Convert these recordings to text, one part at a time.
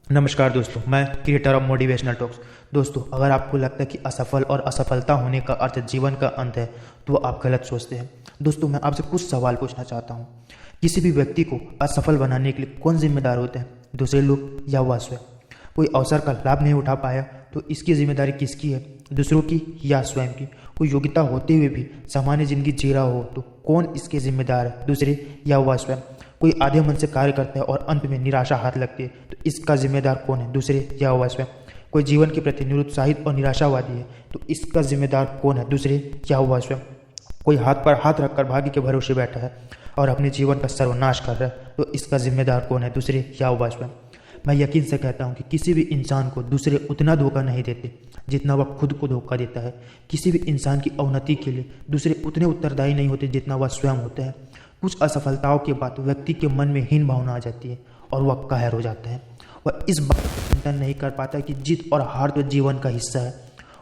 नमस्कार दोस्तों, मैं क्रिएटर ऑफ मोटिवेशनल टॉक्स। दोस्तों, अगर आपको लगता है कि असफल और असफलता होने का अर्थ जीवन का अंत है तो आप गलत सोचते हैं। दोस्तों, मैं आपसे कुछ सवाल पूछना चाहता हूँ। किसी भी व्यक्ति को असफल बनाने के लिए कौन जिम्मेदार होते हैं, दूसरे लोग या वह स्वयं? कोई अवसर का लाभ नहीं उठा पाया तो इसकी जिम्मेदारी किसकी है, दूसरों की या स्वयं की? कोई योग्यता होते हुए भी सामान्य जिंदगी जी रहा हो तो कौन इसके जिम्मेदार है, दूसरे या वह स्वयं? कोई आधे मन से कार्य करता है और अंत में निराशा हाथ लगती है तो इसका जिम्मेदार कौन है, दूसरे या वह स्वयं? कोई जीवन के प्रति निरुत्साहित और निराशावादी है तो इसका जिम्मेदार कौन है, दूसरे या वह स्वयं? कोई हाथ पर हाथ रखकर भाग्य के भरोसे बैठा है और अपने जीवन का सर्वनाश कर रहा है तो इसका जिम्मेदार कौन है, दूसरे या वह स्वयं? मैं यकीन से कहता हूँ कि किसी भी इंसान को दूसरे उतना धोखा नहीं देते जितना वह खुद को धोखा देता है। किसी भी इंसान की अवनति के लिए दूसरे उतने उत्तरदायी नहीं होते जितना वह स्वयं होता है। कुछ असफलताओं के बाद व्यक्ति के मन में हीन भावना आ जाती है और वह कायर हो जाता है। वह इस बात का चिंतन नहीं कर पाता कि जीत और हार तो जीवन का हिस्सा है।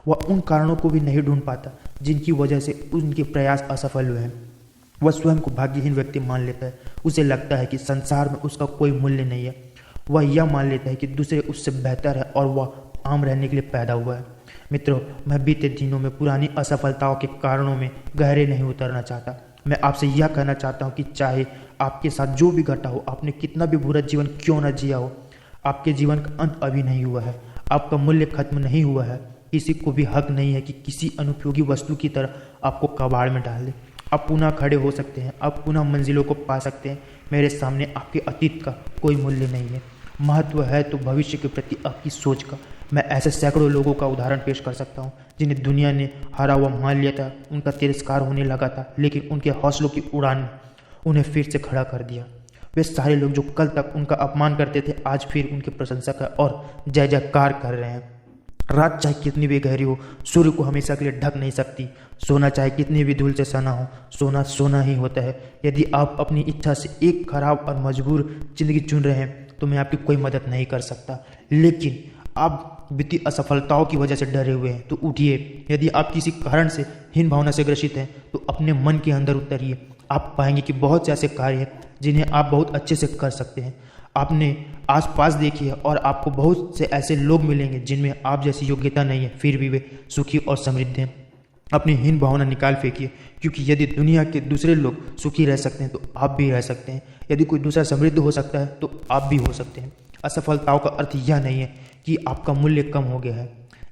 वह उन कारणों को भी नहीं ढूंढ पाता जिनकी वजह से उनके प्रयास असफल हुए हैं। वह स्वयं को भाग्यहीन व्यक्ति मान लेता है। उसे लगता है कि संसार में उसका कोई मूल्य नहीं है। वह यह मान लेता है कि दूसरे उससे बेहतर है और वह आम रहने के लिए पैदा हुआ है। मित्रों, मैं बीते दिनों में पुरानी असफलताओं के कारणों में गहरे नहीं उतरना चाहता। मैं आपसे यह कहना चाहता हूँ कि चाहे आपके साथ जो भी घटा हो, आपने कितना भी बुरा जीवन क्यों न जिया हो, आपके जीवन का अंत अभी नहीं हुआ है। आपका मूल्य खत्म नहीं हुआ है। किसी को भी हक नहीं है कि किसी अनुपयोगी वस्तु की तरह आपको कबाड़ में डाल दे। आप पुनः खड़े हो सकते हैं, आप पुनः मंजिलों को पा सकते हैं। मेरे सामने आपके अतीत का कोई मूल्य नहीं है। महत्व है तो भविष्य के प्रति आपकी सोच का। मैं ऐसे सैकड़ों लोगों का उदाहरण पेश कर सकता हूँ जिन्हें दुनिया ने हारा हुआ मान लिया था, उनका तिरस्कार होने लगा था, लेकिन उनके हौसलों की उड़ान ने उन्हें फिर से खड़ा कर दिया। वे सारे लोग जो कल तक उनका अपमान करते थे आज फिर उनकी प्रशंसा कर और जय जयकार कर रहे हैं। रात चाहे कितनी भी गहरी हो, सूर्य को हमेशा के लिए ढक नहीं सकती। सोना चाहे कितनी भी धूल से सना हो, सोना सोना ही होता है। यदि आप अपनी इच्छा से एक खराब और मजबूर जिंदगी चुन रहे हैं तो मैं आपकी कोई मदद नहीं कर सकता। लेकिन आप बीती असफलताओं की वजह से डरे हुए हैं तो उठिए। यदि आप किसी कारण से हीन भावना से ग्रसित हैं तो अपने मन के अंदर उतरिए। आप पाएंगे कि बहुत से ऐसे कार्य हैं जिन्हें आप बहुत अच्छे से कर सकते हैं। आपने आसपास देखिए और आपको बहुत से ऐसे लोग मिलेंगे जिनमें आप जैसी योग्यता नहीं है, फिर भी वे सुखी और समृद्ध हैं। अपनी हीन भावना निकाल फेंकिए, क्योंकि यदि दुनिया के दूसरे लोग सुखी रह सकते हैं तो आप भी रह सकते हैं। यदि कोई दूसरा समृद्ध हो सकता है तो आप भी हो सकते हैं। असफलताओं का अर्थ यह नहीं है कि आपका मूल्य कम हो गया है।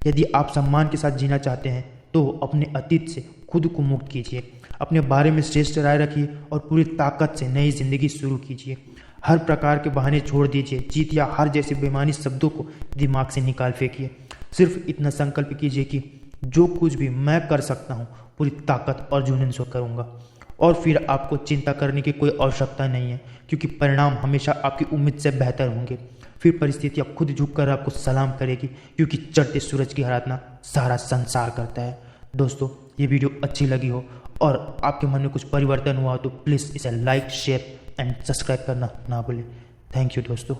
यदि आप सम्मान के साथ जीना चाहते हैं तो अपने अतीत से खुद को मुक्त कीजिए, अपने बारे में श्रेष्ठ राय रखिए और पूरी ताकत से नई जिंदगी शुरू कीजिए। हर प्रकार के बहाने छोड़ दीजिए। जीत या हार जैसे बेमानी शब्दों को दिमाग से निकाल फेंकिए। सिर्फ इतना संकल्प कीजिए कि जो कुछ भी मैं कर सकता हूँ पूरी ताकत और जुनून से करूँगा, और फिर आपको चिंता करने की कोई आवश्यकता नहीं है, क्योंकि परिणाम हमेशा आपकी उम्मीद से बेहतर होंगे। फिर परिस्थितियाँ खुद झुककर आपको सलाम करेगी, क्योंकि चढ़ते सूरज की आराधना सारा संसार करता है। दोस्तों, ये वीडियो अच्छी लगी हो और आपके मन में कुछ परिवर्तन हुआ हो तो प्लीज़ इसे लाइक, शेयर एंड सब्सक्राइब करना ना भूलें। थैंक यू दोस्तों।